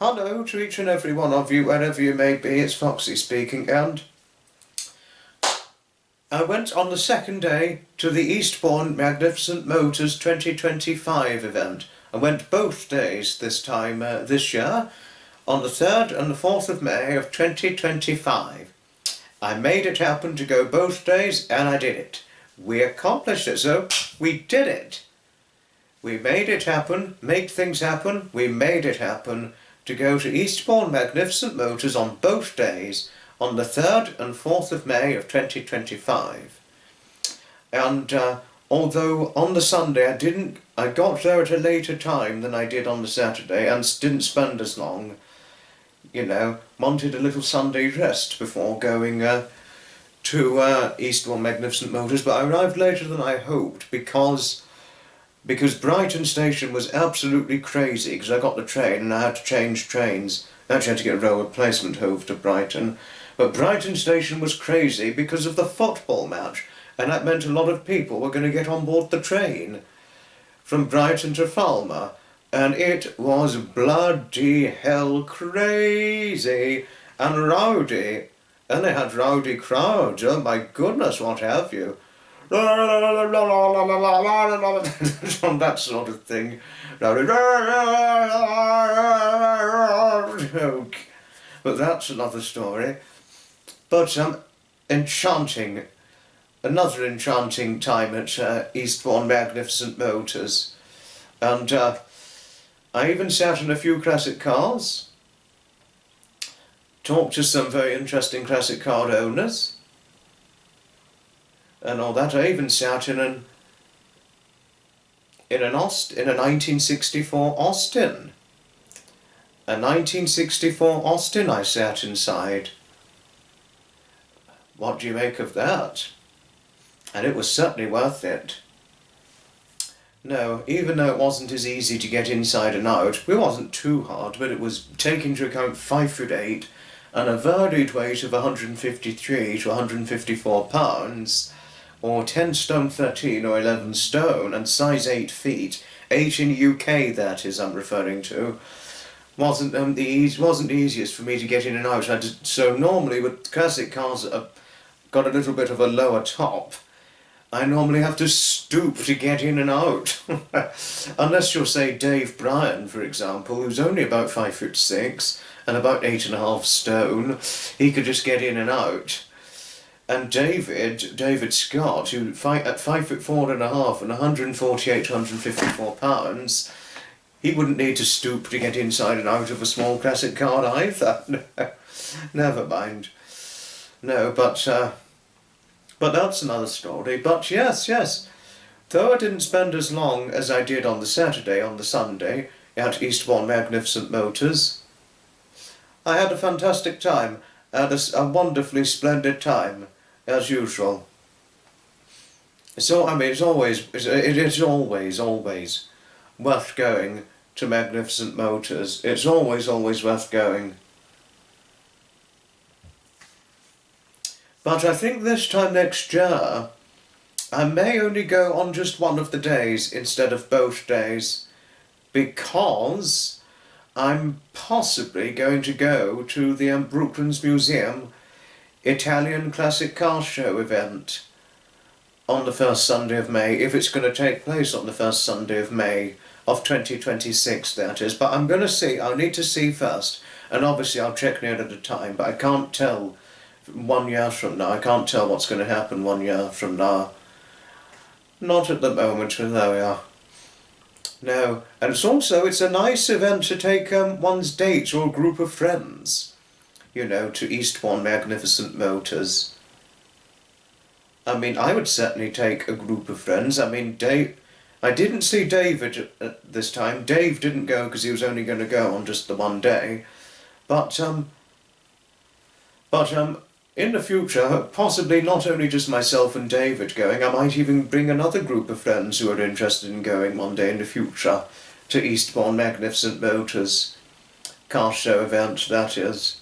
Hello to each and every one of you, wherever you may be, it's Foxy speaking, and I went on the second day to the Eastbourne Magnificent Motors 2025 event. I went both days this time this year, on the 3rd and the 4th of May of 2025. I made it happen to go both days, and I did it. We accomplished it, so we did it. We made it happen, make things happen, we made it happen to go to Eastbourne Magnificent Motors on both days, on the 3rd and 4th of May of 2025. And although on the Sunday I got there at a later time than I did on the Saturday and didn't spend as long, wanted a little Sunday rest before going to Eastbourne Magnificent Motors, but I arrived later than I hoped because Brighton station was absolutely crazy, because I got the train and I had to change trains. I actually had to get a rail replacement hove to Brighton. But Brighton station was crazy because of the football match, and that meant a lot of people were going to get on board the train from Brighton to Falmer, and it was bloody hell crazy and rowdy, and they had rowdy crowds, oh my goodness, what have you. On that sort of thing. But that's another story. But enchanting, another enchanting time at Eastbourne Magnificent Motors. And I even sat in a few classic cars, talked to some very interesting classic car owners, and all that. I even sat in a 1964 Austin. A 1964 Austin I sat inside. What do you make of that? And it was certainly worth it. No, even though it wasn't as easy to get inside and out, it wasn't too hard, but it was taking into account 5'8" and a varied weight of 153 to 154 pounds, or 10 stone 13 or 11 stone, and size 8 feet, 8 in UK that is I'm referring to, wasn't the easiest for me to get in and out. So normally with classic cars that have got a little bit of a lower top, I normally have to stoop to get in and out. Unless you'll say Dave Bryan, for example, who's only about 5'6" and about 8.5 stone, he could just get in and out. And David Scott, who at 5'4.5" and 148 to 154 pounds, he wouldn't need to stoop to get inside and out of a small classic car either. Never mind. No, but that's another story. But yes, though I didn't spend as long as I did on the Saturday, on the Sunday, at Eastbourne Magnificent Motors, I had a fantastic time, and a wonderfully splendid time, as usual. So, I mean, it is always worth going to Magnificent Motors. It's always worth going. But I think this time next year, I may only go on just one of the days instead of both days, because I'm possibly going to go to the Brooklands Museum Italian Classic Car Show event on the first Sunday of May, if it's going to take place on the first Sunday of May of 2026, that is. But I'm going to see, I'll need to see first, and obviously I'll check near at a time, but I can't tell 1 year from now. I can't tell what's going to happen 1 year from now. Not at the moment, but there we are. No, and it's a nice event to take one's date or a group of friends, to Eastbourne Magnificent Motors. I mean, I would certainly take a group of friends. I mean, I didn't see David at this time. Dave didn't go because he was only going to go on just the one day. But in the future, possibly not only just myself and David going, I might even bring another group of friends who are interested in going one day in the future to Eastbourne Magnificent Motors car show event, that is.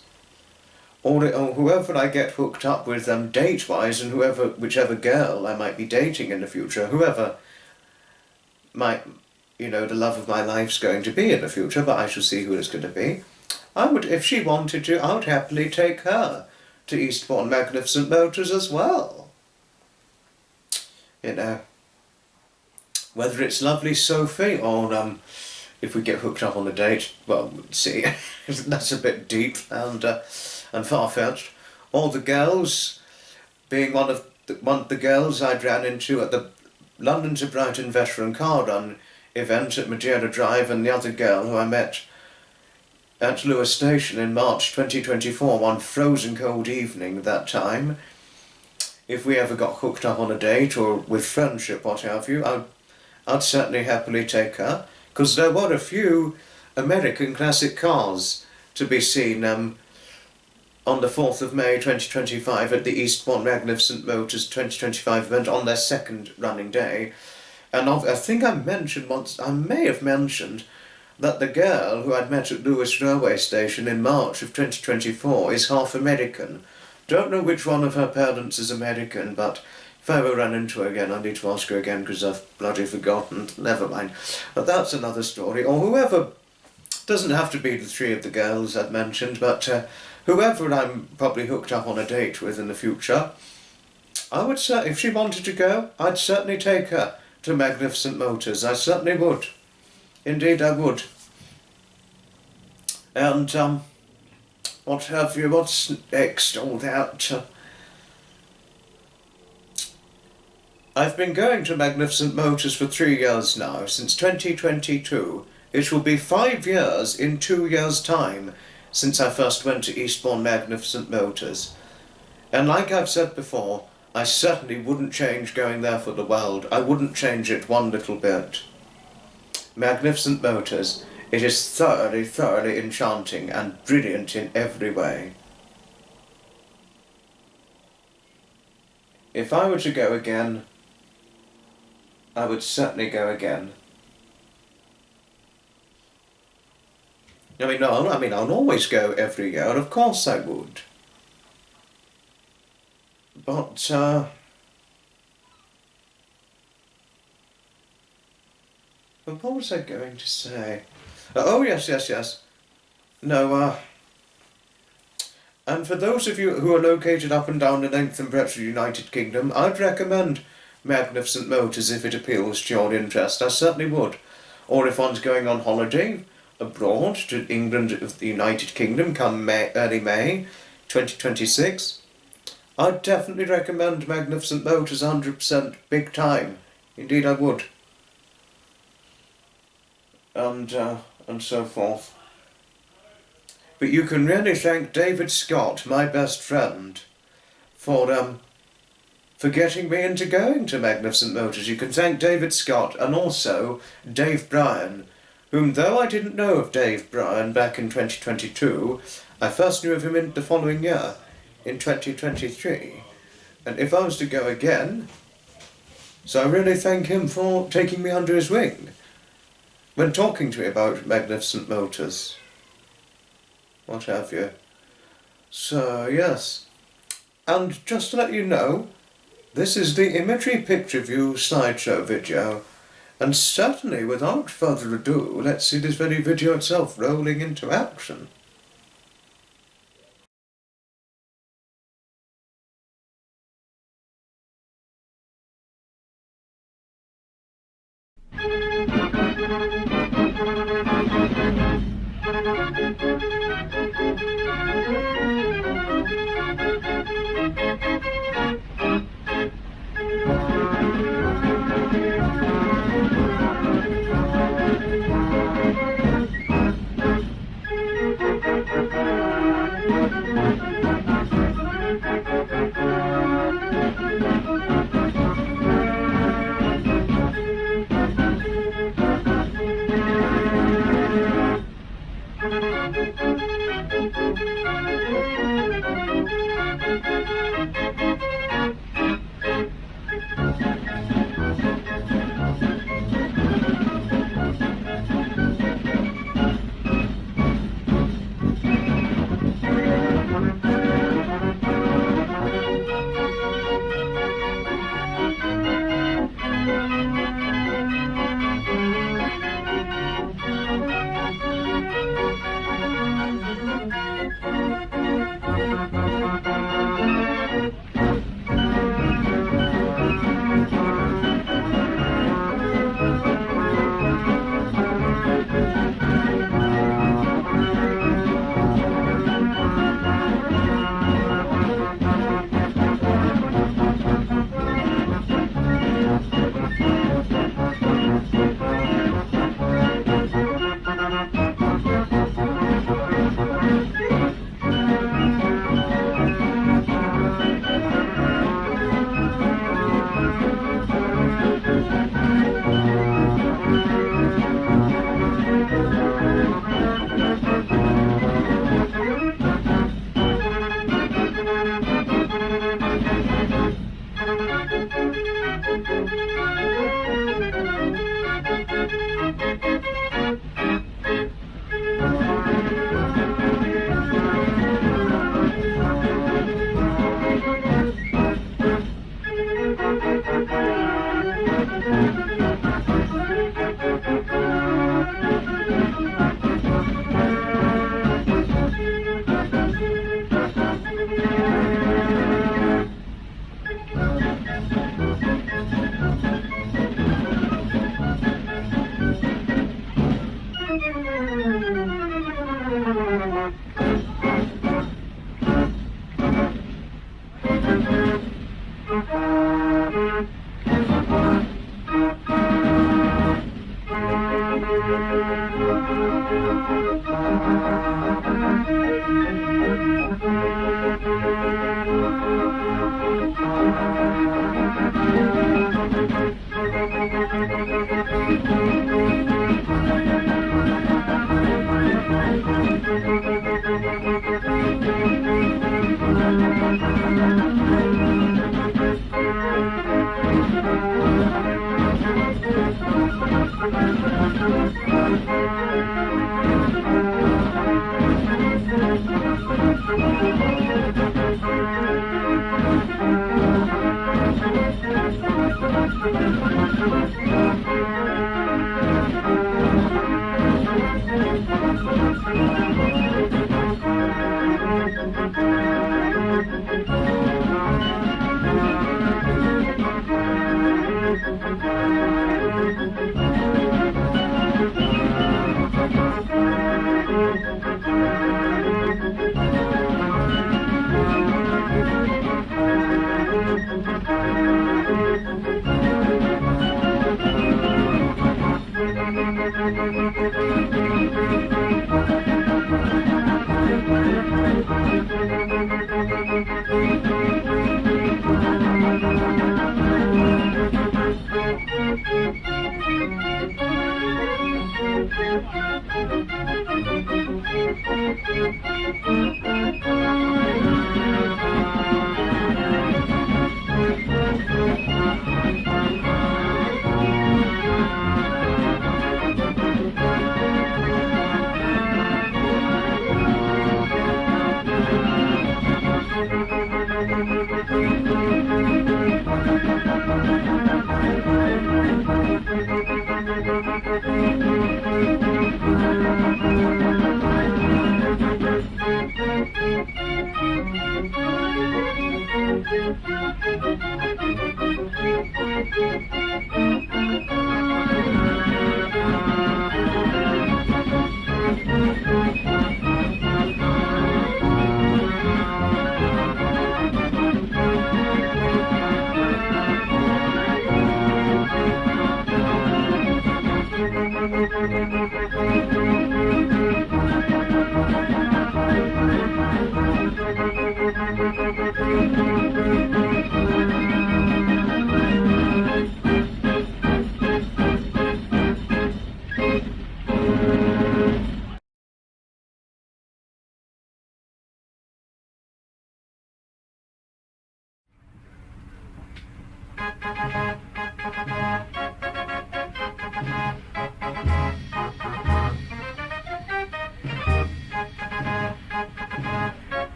Or whoever I get hooked up with date-wise, and whichever girl I might be dating in the future, whoever the love of my life's going to be in the future, but I shall see who it's going to be. I would, if she wanted to, I would happily take her to Eastbourne Magnificent Motors as well. You know, whether it's lovely Sophie or if we get hooked up on a date, well, see, that's a bit deep and far-fetched. Or the girls, being one of the girls I'd ran into at the London to Brighton Veteran Car Run event at Madeira Drive, and the other girl who I met at Lewes Station in March 2024, one frozen cold evening at that time. If we ever got hooked up on a date or with friendship, what have you, I'd certainly happily take her, because there were a few American classic cars to be seen on the 4th of May 2025 at the Eastbourne Magnificent Motors 2025 event on their second running day. And I think I mentioned once, I may have mentioned, that the girl who I'd met at Lewes Railway Station in March of 2024 is half American. Don't know which one of her parents is American, but if I ever run into her again, I need to ask her again because I've bloody forgotten. Never mind. But that's another story. Or whoever, doesn't have to be the three of the girls I'd mentioned, but whoever I'm probably hooked up on a date with in the future, I would certainly, if she wanted to go, I'd certainly take her to Magnificent Motors. I certainly would. Indeed I would. And what have you, what's next? All that. I've been going to Magnificent Motors for 3 years now, since 2022. It will be 5 years in 2 years' time since I first went to Eastbourne Magnificent Motors. And like I've said before, I certainly wouldn't change going there for the world. I wouldn't change it one little bit. Magnificent Motors, it is thoroughly, thoroughly enchanting and brilliant in every way. If I were to go again, I would certainly go again. I'll always go every year, of course I would. But, what was I going to say? Oh, yes. No, and for those of you who are located up and down the length and breadth of the United Kingdom, I'd recommend Magnificent Motors if it appeals to your interest. I certainly would. Or if one's going on holiday abroad to England of the United Kingdom come early May 2026, I'd definitely recommend Magnificent Motors 100% big time. Indeed I would. And so forth. But you can really thank David Scott, my best friend, for getting me into going to Magnificent Motors. You can thank David Scott and also Dave Bryan, whom, though I didn't know of Dave Bryan back in 2022, I first knew of him in the following year, in 2023. And if I was to go again, so I really thank him for taking me under his wing when talking to me about Magnificent Motors. What have you. So, yes. And just to let you know, this is the Imagery Picture View slideshow video. And certainly, without further ado, let's see this very video itself rolling into action.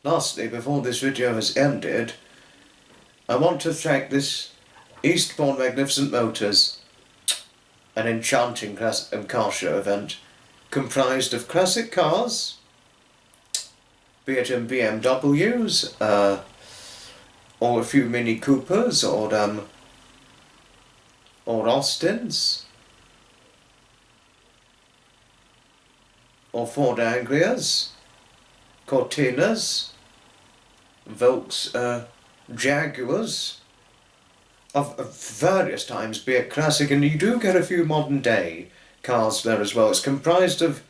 lastly, before this video has ended, I want to thank this Eastbourne Magnificent Motors, an enchanting car show event comprised of classic cars, be it in BMWs, or a few Mini Coopers, or Austins, or Ford Angrias, Cortinas, Volks Jaguars, of various times, be it classic, and you do get a few modern day cars there as well. It's comprised of,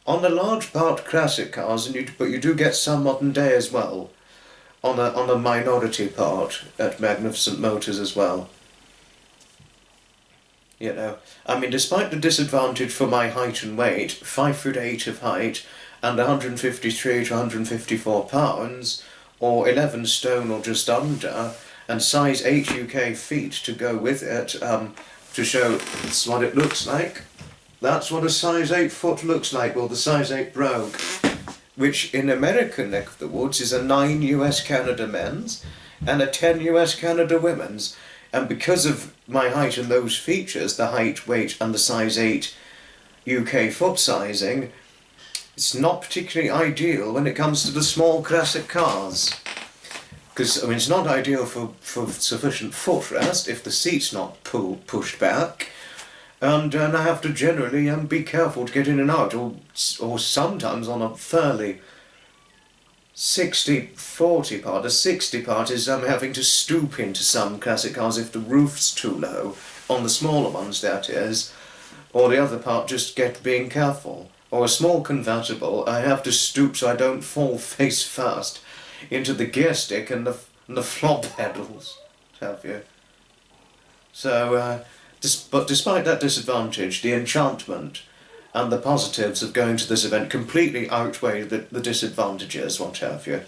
on the large part, classic cars, but you do get some modern day as well, on a minority part at Magnificent Motors as well. You know, I mean, despite the disadvantage for my height and weight, 5'8" of height and 153 to 154 pounds, or 11 stone or just under, and size 8 UK feet to go with it, to show that's what it looks like. That's what a size 8 foot looks like. Well, the size 8 Brogue, which in American neck of the woods is a 9 US Canada men's and a 10 US Canada women's. And because of my height and those features, the height, weight and the size 8 UK foot sizing, it's not particularly ideal when it comes to the small classic cars. Because, I mean, it's not ideal for sufficient footrest if the seat's not pushed back. And I have to generally be careful to get in and out, or sometimes on a fairly 60-40 part. A 60 part is having to stoop into some classic cars if the roof's too low, on the smaller ones that is, or the other part just being careful. Or a small convertible, I have to stoop so I don't fall face first into the gear stick and the floor pedals, have you. So, but despite that disadvantage, the enchantment and the positives of going to this event completely outweigh the disadvantages, what have you.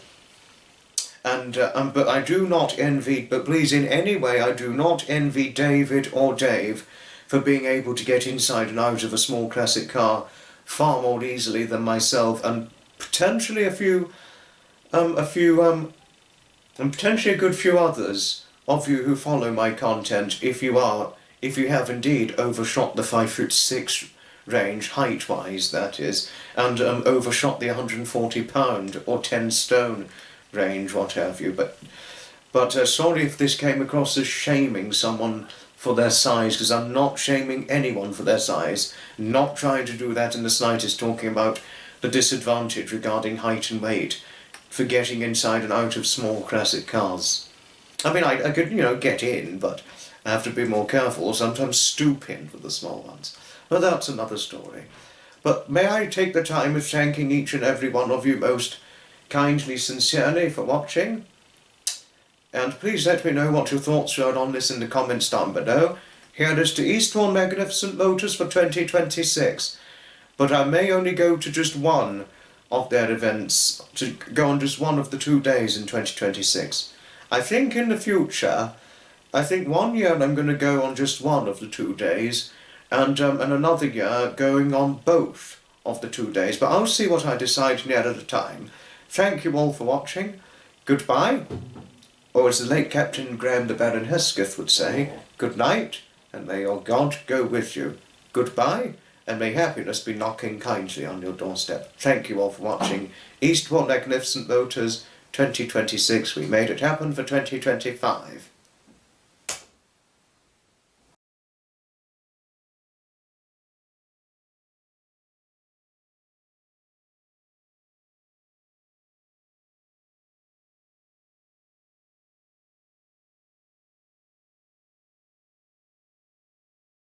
And but I do not envy, but please, in any way, I do not envy David or Dave for being able to get inside and out of a small classic car far more easily than myself, and potentially and potentially a good few others of you who follow my content, if you have indeed overshot the 5'6" range, height-wise that is, and overshot the 140 pound or 10 stone range, what have you. But sorry if this came across as shaming someone for their size, because I'm not shaming anyone for their size, not trying to do that in the slightest, talking about the disadvantage regarding height and weight for getting inside and out of small classic cars. I mean, I could, get in, but I have to be more careful, sometimes stoop in for the small ones. But that's another story. But may I take the time of thanking each and every one of you most kindly, sincerely for watching. And please let me know what your thoughts are on this in the comments down below. Here is to Eastbourne Magnificent Motors for 2026. But I may only go to just one of their events, to go on just one of the 2 days in 2026. I think in the future, I think 1 year I'm going to go on just one of the 2 days, and another year going on both of the 2 days. But I'll see what I decide near at a time. Thank you all for watching. Goodbye. Or as the late Captain Graham the Baron Hesketh would say, good night, and may your God go with you. Goodbye, and may happiness be knocking kindly on your doorstep. Thank you all for watching. Eastbourne Magnificent Motors 2026. We made it happen for 2025.